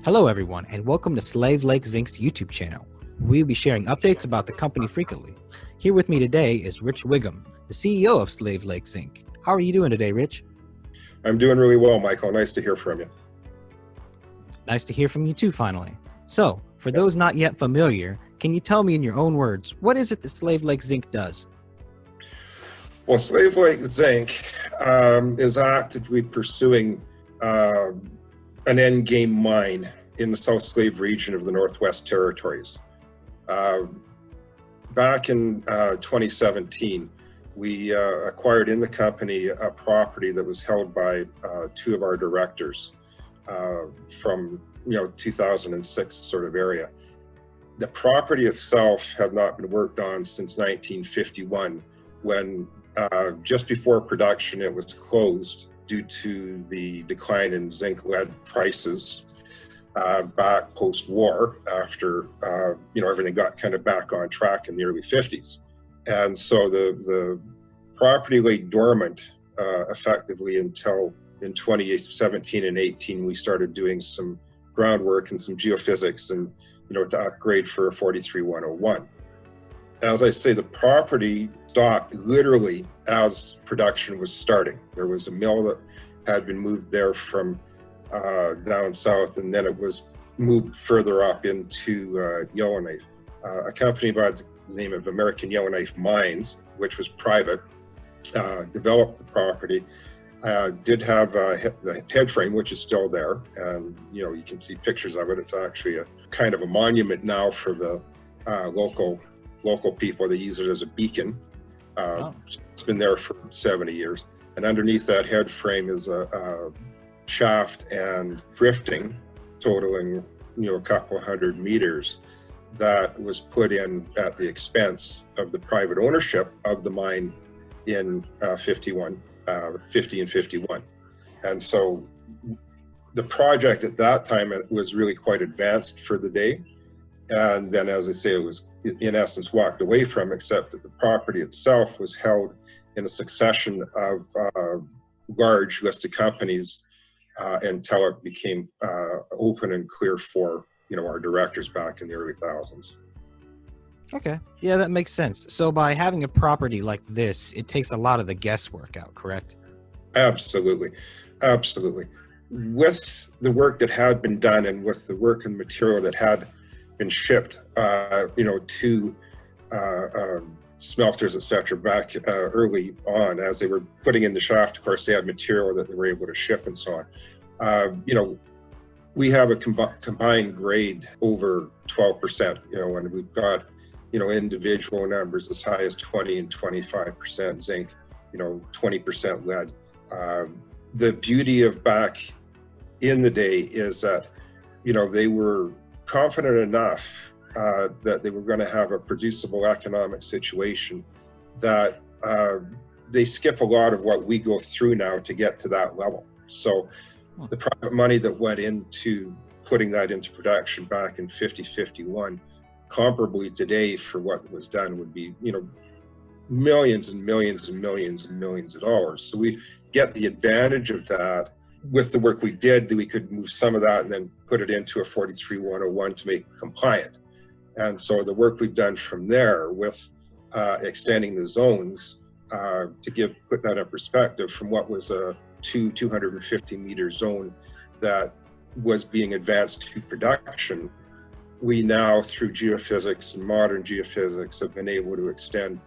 Hello everyone, and welcome to Slave Lake Zinc's YouTube channel. We'll be sharing updates about the company frequently. Here with me today is Rich Wiggum, the CEO of Slave Lake Zinc. How are you doing today, Rich? I'm doing really well, Michael. Nice to hear from you. Nice to hear from you too, finally. So, for those not yet familiar, can you tell me in your own words, what is it that Slave Lake Zinc does? Well, Slave Lake Zinc is actively pursuing an end game mine in the South Slave region of the Northwest Territories. Back in 2017, we acquired in the company a property that was held by two of our directors from 2006 sort of area. The property itself had not been worked on since 1951, when just before production it was closed due to the decline in zinc lead prices back post-war, after everything got kind of back on track in the early 50s. And so the property lay dormant effectively until in 2017 and 18 we started doing some groundwork and some geophysics and to upgrade for a 43101. As I say, the property stopped literally as production was starting. There was a mill that had been moved there from down south, and then it was moved further up into Yellowknife. A company by the name of American Yellowknife Mines, which was private, developed the property. Did have the head frame, which is still there, and you can see pictures of it. It's actually a kind of a monument now for the local people. They use it as a beacon. It's been there for 70 years. And underneath that head frame is a shaft and drifting totaling a couple hundred meters that was put in at the expense of the private ownership of the mine in 50 and 51. And so the project at that time, it was really quite advanced for the day. And then, as I say, it was in essence walked away from, except that the property itself was held in a succession of large listed companies until it became open and clear for our directors back in the early thousands. Okay, yeah, that makes sense. So by having a property like this, it takes a lot of the guesswork out, correct? Absolutely. With the work that had been done and with the work and material that had been shipped to smelters, etc., back early on, as they were putting in the shaft, of course they had material that they were able to ship and so on. We have a combined grade over 12%, and we've got individual numbers as high as 20 and 25% zinc, 20% lead. The beauty of back in the day is that they were confident enough that they were going to have a producible economic situation, that they skip a lot of what we go through now to get to that level. So the private money that went into putting that into production back in 51, comparably today for what was done would be millions and millions and millions and millions of dollars. So we get the advantage of that. With the work we did, we could move some of that and then put it into a 43101 to make it compliant. And so the work we've done from there with extending the zones to put that in perspective, from what was a 250 meter zone that was being advanced to production, we now, through geophysics and modern geophysics, have been able to extend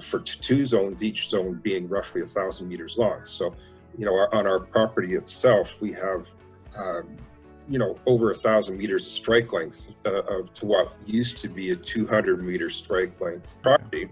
for two zones, each zone being roughly 1,000 meters long. So on our property itself, we have over 1,000 meters of strike length to what used to be a 200 meter strike length property,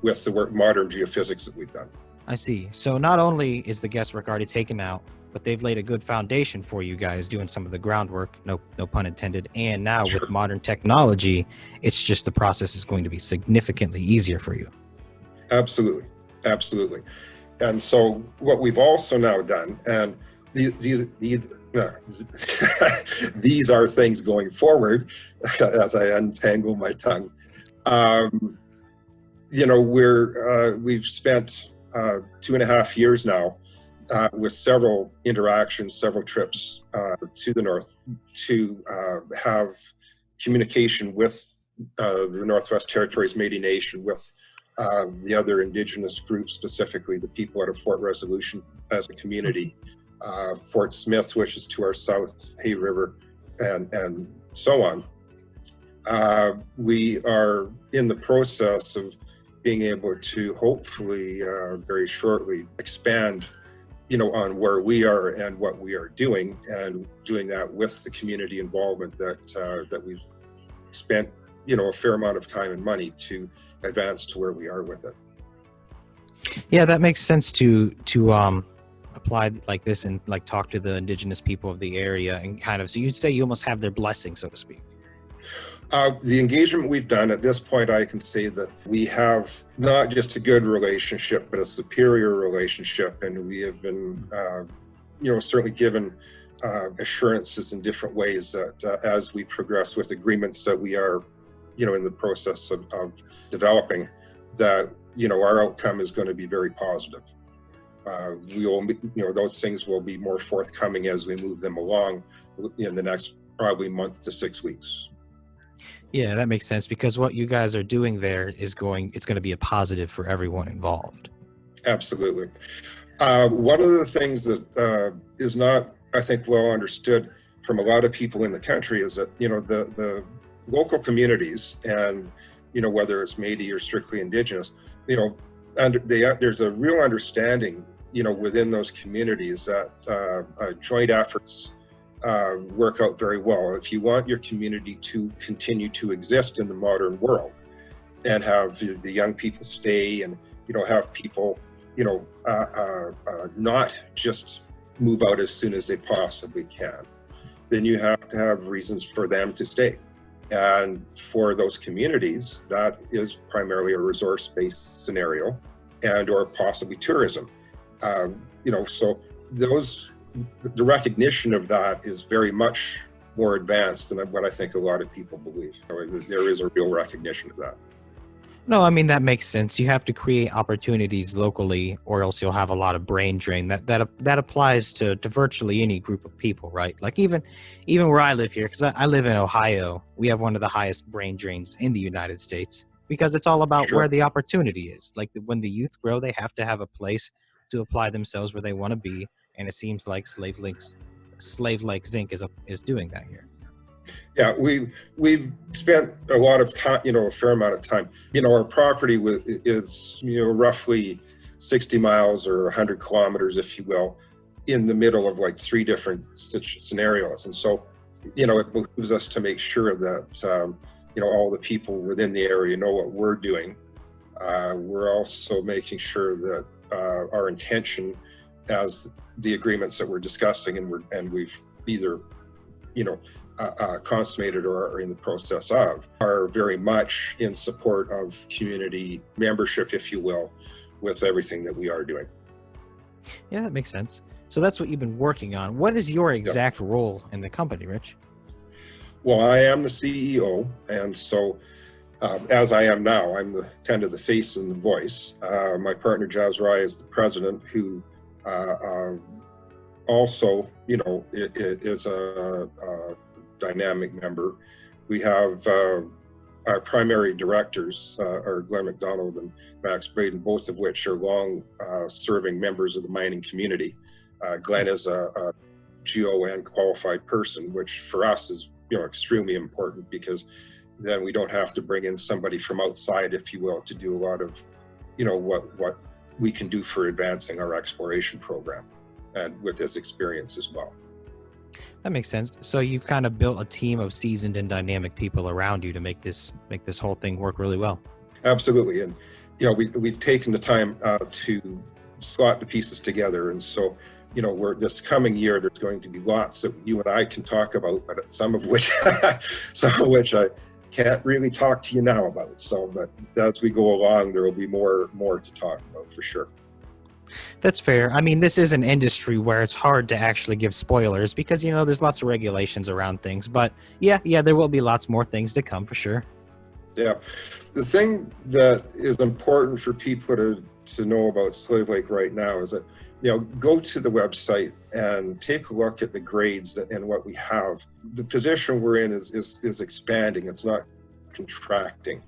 with the modern geophysics that we've done. I see. So not only is the guesswork already taken out, but they've laid a good foundation for you guys doing some of the groundwork, no pun intended. And now with modern technology, it's just the process is going to be significantly easier for you. Absolutely. And so what we've also now done, and these are things going forward as I untangle my tongue. We've spent 2.5 years now with several interactions, several trips to the north to have communication with the Northwest Territories Métis Nation, with the other Indigenous groups, specifically the people out of Fort Resolution as a community, Fort Smith, which is to our south, Hay River, and so on. We are in the process of being able to hopefully very shortly expand, on where we are and what we are doing, and doing that with the community involvement that we've spent, a fair amount of time and money to advance to where we are with it. Yeah, that makes sense to apply like this and like talk to the Indigenous people of the area and kind of, so you'd say you almost have their blessing, so to speak. The engagement we've done at this point, I can say that we have not just a good relationship, but a superior relationship. And we have been, certainly given assurances in different ways that as we progress with agreements that we are, in the process of developing, that, our outcome is going to be very positive. We will, those things will be more forthcoming as we move them along in the next probably month to 6 weeks. Yeah, that makes sense, because what you guys are doing there it's going to be a positive for everyone involved. Absolutely. One of the things that is not, I think, well understood from a lot of people in the country is that, the local communities, and, whether it's Métis or strictly Indigenous, there's a real understanding, within those communities that joint efforts work out very well. If you want your community to continue to exist in the modern world and have the young people stay, and have people not just move out as soon as they possibly can, then you have to have reasons for them to stay. And for those communities, that is primarily a resource-based scenario, and or possibly tourism. So the recognition of that is very much more advanced than what I think a lot of people believe. There is a real recognition of that. No, I mean, that makes sense. You have to create opportunities locally, or else you'll have a lot of brain drain. That applies to virtually any group of people, right? Like even where I live here, because I live in Ohio, we have one of the highest brain drains in the United States, because it's all about where the opportunity is. Like when the youth grow, they have to have a place to apply themselves where they want to be, and it seems like Slave Lake Zinc is doing that here. Yeah, we've spent a lot of time, a fair amount of time. Our property is, roughly 60 miles or 100 kilometers, if you will, in the middle of like 3 different scenarios. And so, it behooves us to make sure that, all the people within the area know what we're doing. We're also making sure that our intention, as the agreements that we're discussing and we've either, consummated or are in the process of, are very much in support of community membership, if you will, with everything that we are doing. Yeah, that makes sense. So that's what you've been working on. What is your exact role in the company, Rich? Well, I am the CEO, and so as I am now, I'm the kind of the face and the voice. My partner Jaz Rai is the president, who also, is a dynamic member. We have our primary directors are Glenn McDonald and Max Braden, both of which are long serving members of the mining community. Glenn is a GON qualified person, which for us is extremely important, because then we don't have to bring in somebody from outside, if you will, to do a lot of what we can do for advancing our exploration program, and with his experience as well. That makes sense. So you've kind of built a team of seasoned and dynamic people around you to make this whole thing work really well. Absolutely. And we've taken the time to slot the pieces together. And so this coming year, there's going to be lots that you and I can talk about, but some of which I can't really talk to you now about. So, but as we go along, there will be more to talk about for sure. That's fair. I mean, this is an industry where it's hard to actually give spoilers, because, there's lots of regulations around things. But yeah, there will be lots more things to come for sure. Yeah. The thing that is important for people to to know about Slave Lake right now is that, go to the website and take a look at the grades and what we have. The position we're in is expanding. It's not contracting.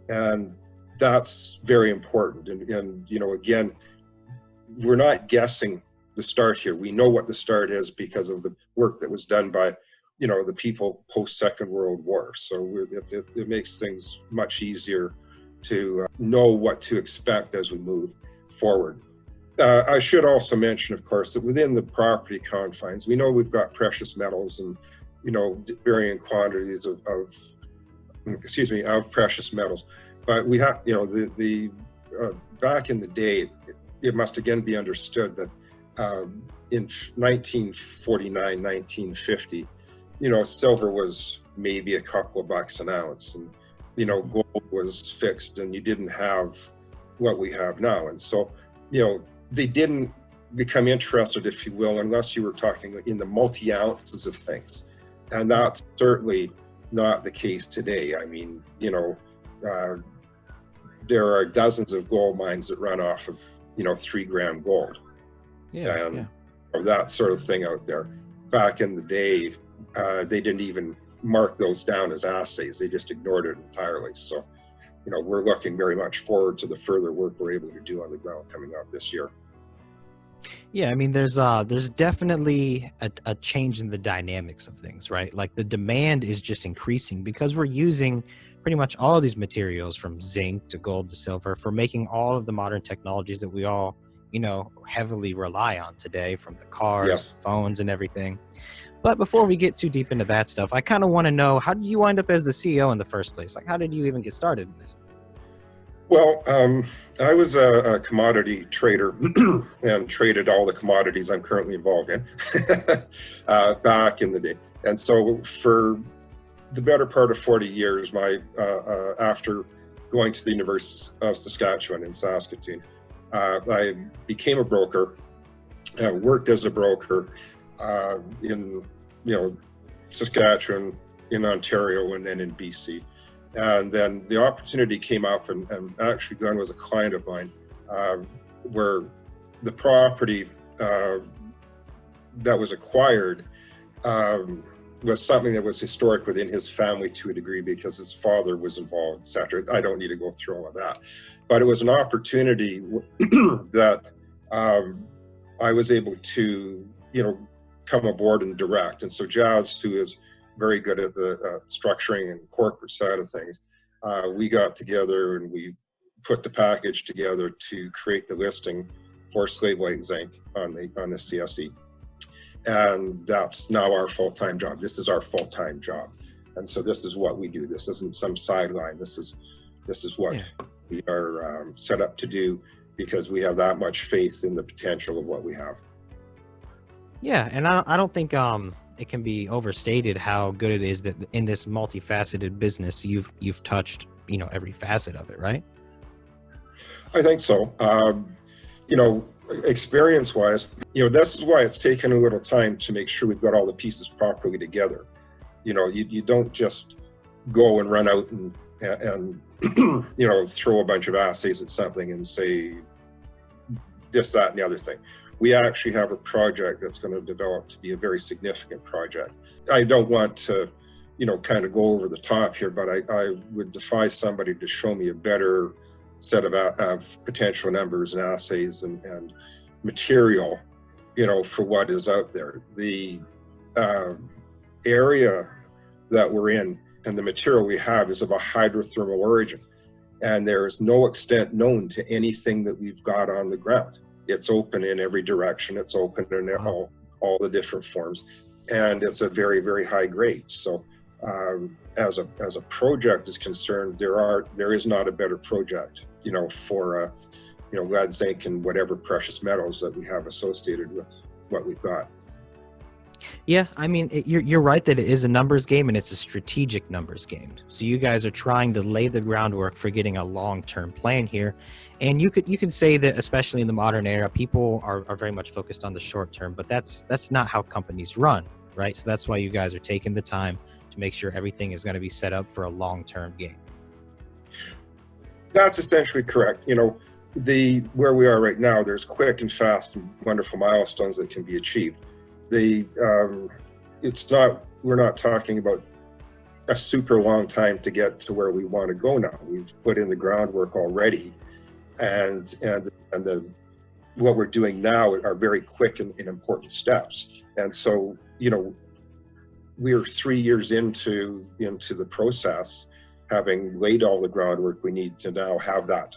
And that's very important. And again, we're not guessing the start here. We know what the start is because of the work that was done by, the people post Second World War. So it makes things much easier to know what to expect as we move forward. I should also mention, of course, that within the property confines, we know we've got precious metals and, varying quantities of precious metals. But we have, back in the day, it must again be understood that in 1949, 1950, silver was maybe a couple of bucks an ounce, and gold was fixed, and you didn't have what we have now. And so, they didn't become interested, if you will, unless you were talking in the multi-ounces of things. And that's certainly not the case today. I mean, there are dozens of gold mines that run off of, 3-gram gold. And that sort of thing out there. Back in the day, they didn't even mark those down as assays. They just ignored it entirely. So, we're looking very much forward to the further work we're able to do on the ground coming up this year. Yeah, I mean, there's definitely a change in the dynamics of things, right? Like the demand is just increasing because we're using pretty much all of these materials from zinc to gold to silver for making all of the modern technologies that we all, heavily rely on today, from the cars, the phones, and everything. But before we get too deep into that stuff, I kind of want to know, how did you wind up as the CEO in the first place? Like, how did you even get started in this? Well, I was a commodity trader and traded all the commodities I'm currently involved in back in the day. And so for the better part of 40 years, after going to the University of Saskatchewan in Saskatoon, I became a broker, worked as a broker in Saskatchewan, in Ontario, and then in BC. And then the opportunity came up, and actually Glenn was a client of mine, where the property that was acquired was something that was historic within his family to a degree because his father was involved, etc. I don't need to go through all of that. But it was an opportunity that I was able to, come aboard and direct. And so Jazz, who is very good at the structuring and corporate side of things, we got together and we put the package together to create the listing for Slave Lake Zinc on the CSE. And that's now our full-time job. This is our full-time job. And so this is what we do. This isn't some sideline. This is what we are set up to do, because we have that much faith in the potential of what we have. Yeah, and I don't think it can be overstated how good it is that in this multifaceted business you've touched every facet of it, right? I think so. Experience-wise, this is why it's taken a little time to make sure we've got all the pieces properly together. You don't just go and run out and throw a bunch of assays at something and say this, that, and the other thing. We actually have a project that's going to develop to be a very significant project. I don't want to, kind of go over the top here, but I would defy somebody to show me a better set of potential numbers and assays and material, for what is out there. The area that we're in and the material we have is of a hydrothermal origin, and there is no extent known to anything that we've got on the ground. It's open in every direction. It's open in all the different forms, and it's a very, very high grade. So, as a project is concerned, there is not a better project, for lead, zinc, and whatever precious metals that we have associated with what we've got. Yeah, I mean, you're right that it is a numbers game, and it's a strategic numbers game. So you guys are trying to lay the groundwork for getting a long-term plan here. And you could say that, especially in the modern era, people are very much focused on the short term, but that's not how companies run, right? So that's why you guys are taking the time to make sure everything is going to be set up for a long-term game. That's essentially correct. where we are right now, there's quick and fast and wonderful milestones that can be achieved. We're not talking about a super long time to get to where we want to go now. We've put in the groundwork already, and what we're doing now are very quick and important steps. And so, we're 3 years into the process, having laid all the groundwork we need to now have that,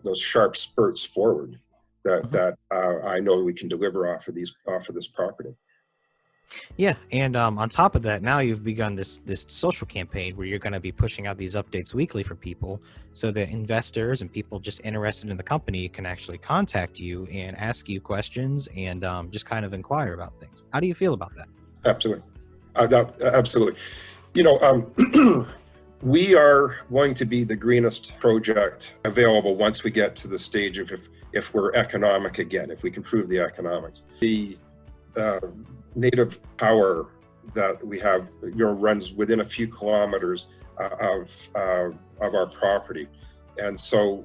those sharp spurts forward that I know we can deliver off of this property. Yeah, and on top of that, now you've begun this social campaign where you're going to be pushing out these updates weekly for people, so that investors and people just interested in the company can actually contact you and ask you questions and just kind of inquire about things. How do you feel about that? Absolutely, absolutely. We are going to be the greenest project available once we get to the stage of if we're economic again, if we can prove the economics. The native power that we have, runs within a few kilometers of our property, and so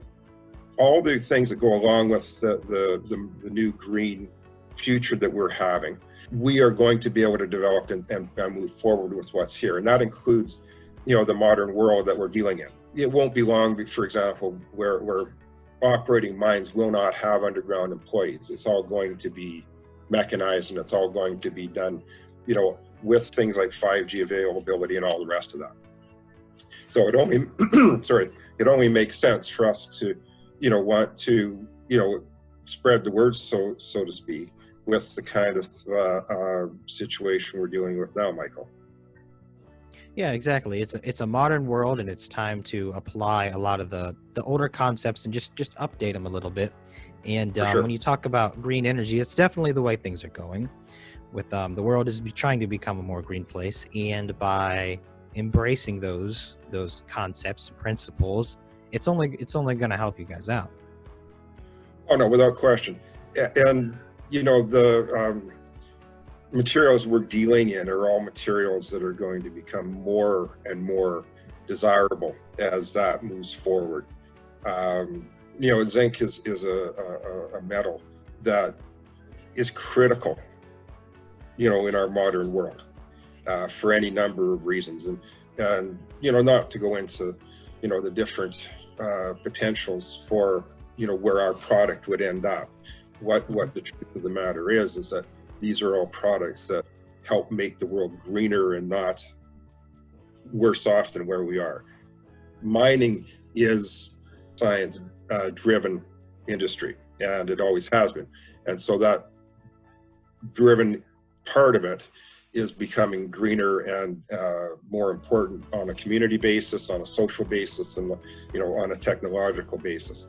all the things that go along with the new green future that we're having, we are going to be able to develop and move forward with what's here, and that includes, the modern world that we're dealing in. It won't be long, for example, where operating mines will not have underground employees. It's all going to be mechanized, and it's all going to be done, with things like 5G availability and all the rest of that. So it only, it only makes sense for us to, want to, spread the word, so to speak, with the kind of situation we're dealing with now, Michael. Yeah, exactly. It's a modern world, and it's time to apply a lot of the older concepts and just update them a little bit. And Sure. When you talk about green energy, it's definitely the way things are going. With the world is trying to become a more green place, and by embracing those concepts and principles, it's only going to help you guys out. Oh no, without question. And the materials we're dealing in are all materials that are going to become more and more desirable as that moves forward. Zinc is a metal that is critical, in our modern world, for any number of reasons, and not to go into, the different potentials for, where our product would end up. What the truth of the matter is that these are all products that help make the world greener and not worse off than where we are. Mining is science driven industry, and it always has been, and so that driven part of it is becoming greener and more important on a community basis, on a social basis, and on a technological basis.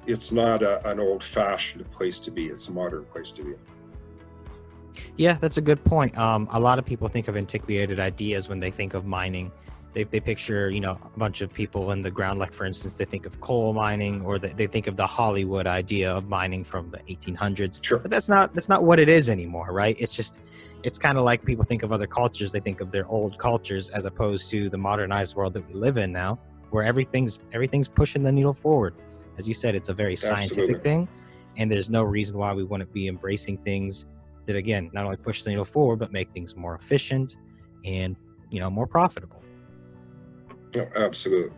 It's not an old-fashioned place to be, it's a modern place to be. Yeah, that's a good point. A lot of people think of antiquated ideas when they think of mining. They picture, a bunch of people in the ground, like for instance, they think of coal mining, or they think of the Hollywood idea of mining from the 1800s. Sure. But that's not what it is anymore, right? It's kind of like people think of other cultures, they think of their old cultures, as opposed to the modernized world that we live in now, where everything's pushing the needle forward. As you said, it's a very scientific thing, and there's no reason why we wouldn't be embracing things that, again, not only push the needle forward, but make things more efficient and, more profitable. Oh, absolutely.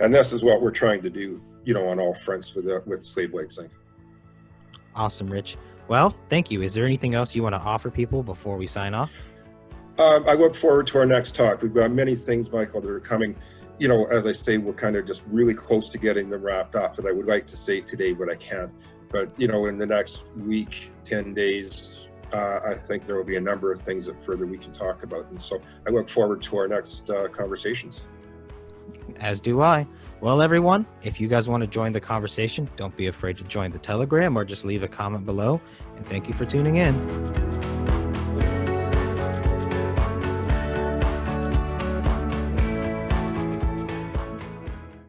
And this is what we're trying to do, on all fronts with Slave Lake Zinc. Awesome, Rich. Well, thank you. Is there anything else you want to offer people before we sign off? I look forward to our next talk. We've got many things, Michael, that are coming. As I say, we're kind of just really close to getting them wrapped up that I would like to say today, but I can't. But, in the next week, 10 days, I think there will be a number of things that further we can talk about. And so I look forward to our next conversations. As do I. Well, everyone, if you guys want to join the conversation, don't be afraid to join the Telegram or just leave a comment below. And thank you for tuning in.